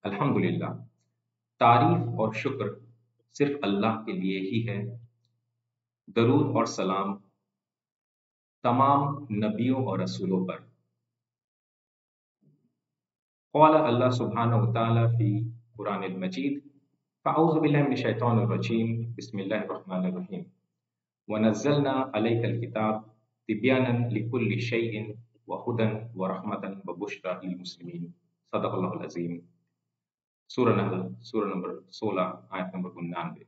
अल्हम्दुलिल्लाह। तारीफ और शुक्र सिर्फ अल्लाह के लिए ही है। दरूद और सलाम तमाम नबियों और रसूलों पर। क़ाल अल्लाह सुब्हानहु व तआला फ़ी कुरानिल मजीद फ़अऊज़ु बिल्लाहि मिनश शैतानिर रजीम बिस्मिल्लाहिर रहमानिर रहीम व नज़्ज़लना अलैकल किताब तिब्यानन लिकुल्लि शैइन व हुदन व रहमतन व बुश्रा लिल मुस्लिमीन। सदक़ल्लाहुल अज़ीम। सूरह नहल, सूरह नंबर 16, आयत नंबर 99।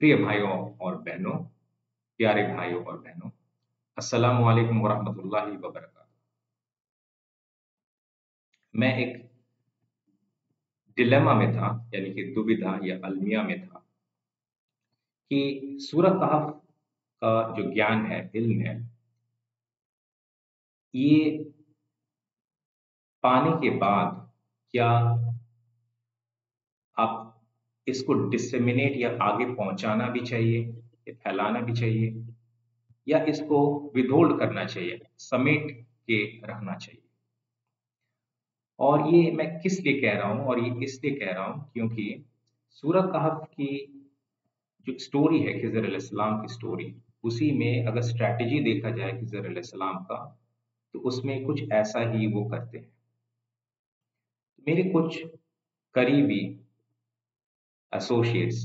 प्रिय भाइयों और बहनों, प्यारे भाइयों और बहनों, अस्सलामु अलैकुम व रहमतुल्लाहि व बरकातहू। मैं एक डिलेमा में था, यानी कि दुविधा या अलमिया में था कि सूरह कहफ का जो ज्ञान है, इल्म है, ये पाने के बाद क्या आप इसको डिसेमिनेट या आगे पहुंचाना भी चाहिए, या फैलाना भी चाहिए, या इसको विथहोल्ड करना चाहिए, समेट के रखना चाहिए। और ये मैं किस लिए कह रहा हूँ, और ये इसलिए कह रहा हूँ क्योंकि सूरह कहफ की जो स्टोरी है, खिज़र अलैहिस्सलाम की स्टोरी, उसी में अगर स्ट्रैटेजी देखा जाए खिज़र अलैहिस्सलाम का, तो उसमें कुछ ऐसा ही वो करते हैं। मेरे कुछ करीबी एसोसिएट्स,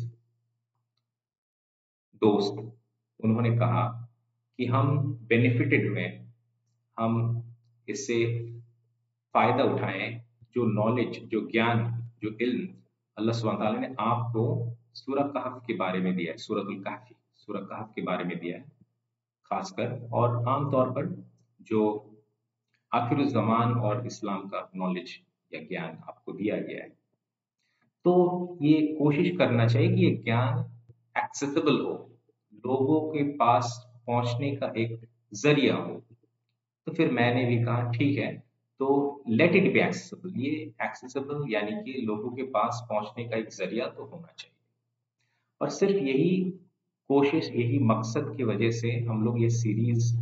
दोस्त, उन्होंने कहा कि हम बेनिफिटेड हुए, हम इससे फ़ायदा उठाएँ, जो नॉलेज, जो ज्ञान, जो इल्म अल्लाह सुब्हानहू व तआला ने आपको सूरह कहफ के बारे में दिया है, सूरतुल कहफ़ी, सूरह कहफ के बारे में दिया है, ख़ासकर और आम तौर पर जो आखिरुज़्ज़मान और इस्लाम का नॉलेज या ज्ञान आपको दिया गया है। तो ये कोशिश करना चाहिए कि ये ज्ञान एक्सेसिबल हो, लोगों के पास पहुँचने का एक ज़रिया हो। तो फिर मैंने भी कहा ठीक है, तो लेट इट बी एक्सेसिबल। ये एक्सेसिबल यानी कि लोगों के पास पहुँचने का एक ज़रिया तो होना चाहिए। और सिर्फ़ यही कोशिश, यही मकसद की वजह से हम लोग ये सीरीज़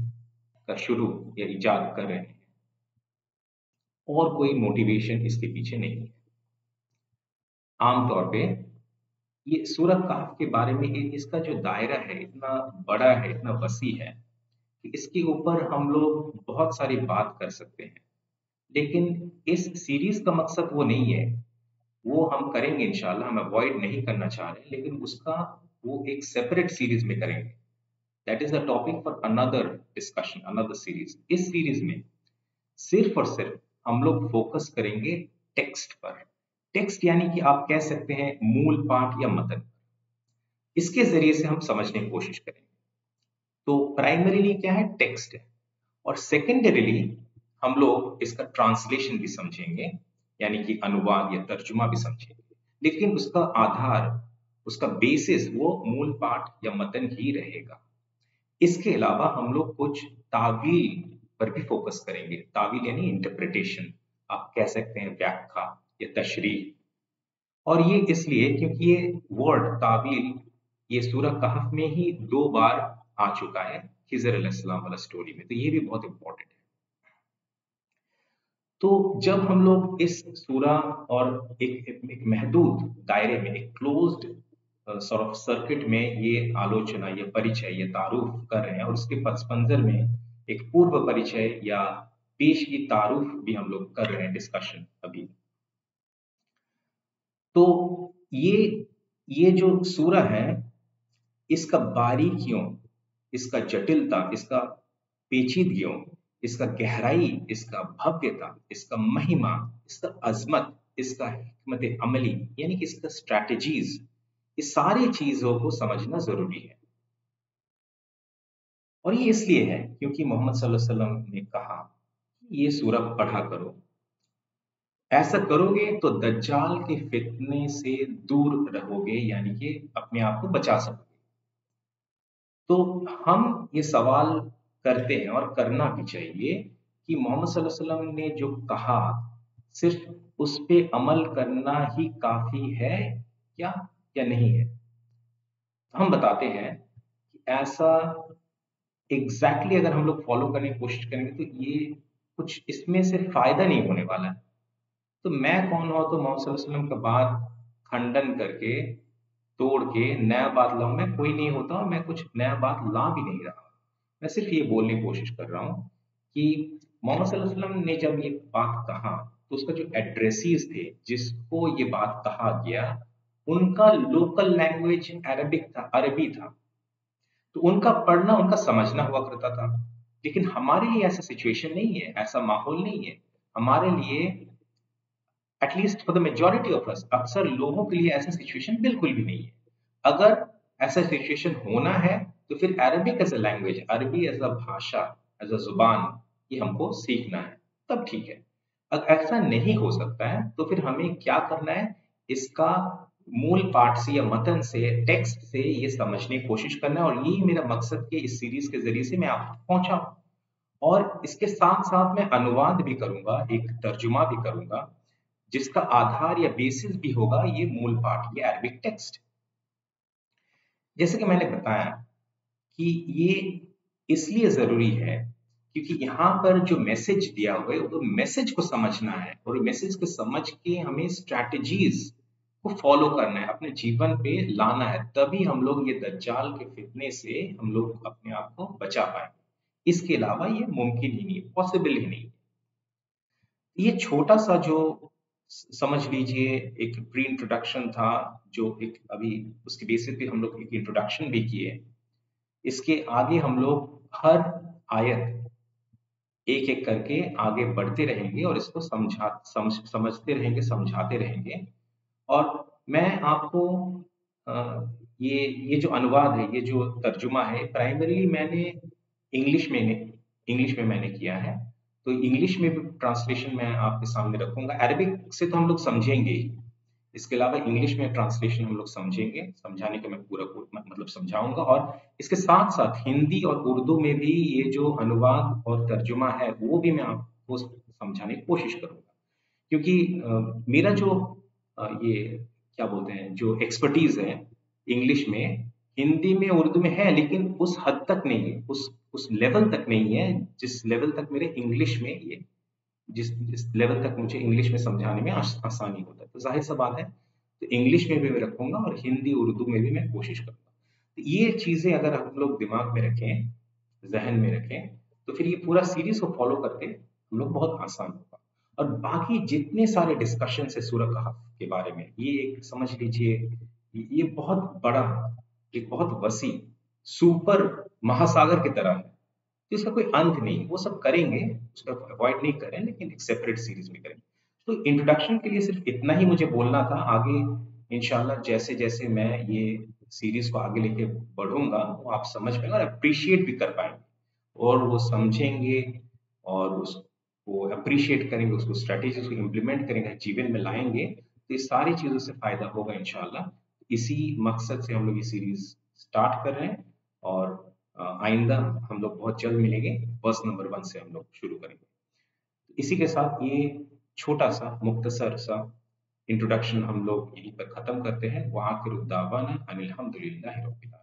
का शुरू या इजाद कर रहे हैं, और कोई मोटिवेशन इसके पीछे नहीं है। आम तौर पे ये सूरह कहफ के बारे में इसका जो दायरा है इतना बड़ा है, इतना वसी है कि इसके ऊपर हम लोग बहुत सारी बात कर सकते हैं। लेकिन इस सीरीज़ का मकसद वो नहीं है, वो हम करेंगे इंशाअल्लाह, हम अवॉइड नहीं करना चाह रहे हैं, लेकिन उसका वो एक सेपरेट सीरीज़ में करेंगे। That is the topic for another discussion, another series. इस सीरीज़ में सिर्फ़ और सिर्फ़ हम लोग फ़ोकस करेंगे टेक्स्ट पर। टेक्स्ट यानी कि आप कह सकते हैं मूल पाठ या मतन। इसके ज़रिए से हम समझने की कोशिश करेंगे। तो प्राइमरीली क्या है? टेक्स्ट है, और सेकेंडरीली हम लोग इसका ट्रांसलेशन भी समझेंगे, यानी कि अनुवाद या तर्जुमा भी समझेंगे। लेकिन उसका आधार, उसका बेसिस वो मूल पाठ या मतन ही रहेगा। इसके अलावा हम लोग कुछ तावील पर भी फोकस करेंगे। तावील यानी इंटरप्रिटेशन, आप कह सकते हैं व्याख्या या तशरीह। और ये इसलिए क्योंकि ये वर्ड तावील ये सूरह कहफ में ही 2 बार आ चुका है, खिज़र अलैहिस्सलाम वाला स्टोरी में, तो ये भी बहुत इंपॉर्टेंट है। तो जब हम लोग इस सूरह और एक महदूद दायरे में, एक क्लोज्ड सॉर्ट ऑफ सर्किट में ये आलोचना, ये परिचय, ये तारुफ कर रहे हैं, और उसके पस मंज़र में एक पूर्व परिचय या पेश की तारुफ भी हम लोग कर रहे हैं, डिस्कशन अभी। तो ये जो सूरह है, इसका बारीकियों, इसका जटिलता, इसका पेचीदगियों, इसका गहराई, इसका भव्यता, इसका महिमा, इसका अज़मत, इसका हिकमत अमली, यानी कि इसका स्ट्रैटेजीज़, ये सारी चीज़ों को समझना ज़रूरी है। और ये इसलिए है क्योंकि मोहम्मद सल्लल्लाहु अलैहि वसल्लम ने कहा, ये सूरह पढ़ा करो। ऐसा करोगे तो दज्जाल के फितने से दूर रहोगे, यानी कि अपने आप को बचा सकोगे। तो हम ये सवाल करते हैं, और करना भी चाहिए, कि मोहम्मद सल्लल्लाहु अलैहि वसल्लम ने जो कहा, सिर्फ उस पे अमल करना ही काफ़ी है क्या, या नहीं है? हम बताते हैं कि ऐसा एग्ज़ैक्टली अगर हम लोग फ़ॉलो करने की कोशिश करेंगे, तो ये कुछ इसमें से फायदा नहीं होने वाला है। तो मैं कौन हुआ तो मोहम्मद सल्लल्लाहु अलैहि वसल्लम का बात खंडन करके, तोड़ के नया बात लाऊं? मैं कोई नहीं होता और मैं कुछ नया बात ला भी नहीं रहा। मैं सिर्फ ये बोलने की कोशिश कर रहा हूँ कि मोहम्मद सल्लल्लाहु अलैहि वसल्लम ने जब ये बात कहा, तो उसका जो एड्रेसीज थे जिसको ये बात कहा गया, उनका लोकल लैंग्वेज अरबिक था, अरबी था। तो उनका पढ़ना, उनका समझना हुआ करता था। लेकिन हमारे लिए ऐसा सिचुएशन नहीं है, ऐसा माहौल नहीं है। हमारे लिए, at least for the majority of us, अक्सर लोगों के लिए ऐसा सिचुएशन बिल्कुल भी नहीं है। अगर ऐसा सिचुएशन होना है तो फिर अरबिक एज अ लैंग्वेज, अरबी एज अ भाषा, एज अ जुबान, ये हमको सीखना है, तब ठीक है। अगर ऐसा नहीं हो सकता है तो फिर हमें क्या करना है? इसका मूल पाठ से या मतन से, टेक्स्ट से ये समझने की कोशिश करना है। और यही मेरा मकसद के इस सीरीज के जरिए से मैं आप तक पहुंचा हूं। और इसके साथ साथ मैं अनुवाद भी करूंगा, एक तर्जुमा भी करूंगा, जिसका आधार या बेसिस भी होगा ये मूल पाठ, ये अरबिक टेक्स्ट। जैसे कि मैंने बताया कि ये इसलिए जरूरी है क्योंकि यहाँ पर जो मैसेज दिया हुआ है, वो मैसेज को समझना है, और मैसेज को समझ के हमें स्ट्रैटेजीज को फॉलो करना है, अपने जीवन पे लाना है। तभी हम लोग ये दज्जाल के फितने से हम लोग अपने आप को बचा पाएंगे। इसके अलावा ये मुमकिन ही नहीं है, पॉसिबल ही नहीं है। ये छोटा सा जो समझ लीजिए एक प्री इंट्रोडक्शन था, जो एक अभी उसके बेसिस पे हम लोग एक इंट्रोडक्शन भी किए। इसके आगे हम लोग हर आयत एक एक करके आगे बढ़ते रहेंगे और इसको समझते रहेंगे, समझाते रहेंगे। और मैं आपको अ, ये जो अनुवाद है, ये जो तर्जुमा है, प्राइमरीली मैंने इंग्लिश में इंग्लिश में मैंने किया है। तो इंग्लिश में भी ट्रांसलेशन मैं आपके सामने रखूंगा। अरबिक से तो हम लोग समझेंगे ही, इसके अलावा इंग्लिश में ट्रांसलेशन हम लोग समझेंगे, समझाने का मैं मतलब समझाऊंगा। और इसके साथ साथ हिंदी और उर्दू में भी ये जो अनुवाद और तर्जुमा है, वो भी मैं आपको समझाने की कोशिश करूंगा। क्योंकि मेरा जो ये क्या बोलते हैं, जो एक्सपर्टीज है इंग्लिश में, हिंदी में, उर्दू में है, लेकिन उस हद तक नहीं है, उस लेवल तक नहीं है जिस लेवल तक मेरे इंग्लिश में ये, जिस लेवल तक मुझे इंग्लिश में समझाने में आसानी होता है। तो जाहिर सा बात है, तो इंग्लिश में भी मैं रखूंगा और हिंदी उर्दू में भी मैं कोशिश करूंगा। तो ये चीजें अगर हम लोग दिमाग में रखें, जहन में रखें, तो फिर ये पूरा सीरीज को फॉलो करके हम लोग बहुत आसान होगा। और बाकी जितने सारे डिस्कशन है सूरह कहफ के बारे में, ये एक समझ लीजिए, ये बहुत बड़ा, एक बहुत वसी सुपर महासागर की तरह है। तो इसका कोई अंत नहीं, वो सब करेंगे, उसका अवॉइड नहीं करें, लेकिन एक सेपरेट सीरीज में करें। तो इंट्रोडक्शन के लिए सिर्फ इतना ही मुझे बोलना था। आगे इंशाल्लाह जैसे जैसे मैं ये सीरीज को आगे लेके बढ़ूंगा, वो आप समझ पाएंगे और अप्रिशिएट भी कर पाएंगे, और वो समझेंगे और उसको अप्रिशिएट करेंगे, उसको स्ट्रेटेजीज को इम्प्लीमेंट करेंगे, जीवन में लाएंगे, तो ये सारी चीजों से फायदा होगा इंशाल्लाह। इसी मकसद से हम लोग ये सीरीज स्टार्ट कर रहे हैं। और आइंदा हम लोग बहुत जल्द मिलेंगे, वर्स नंबर 1 से हम लोग शुरू करेंगे। इसी के साथ ये छोटा सा मुख्तसर सा इंट्रोडक्शन हम लोग यहीं पर खत्म करते हैं। वहाँ के रुद्दावाना अनिल हम्दुलिल्लाह रब्बिल आलमीन।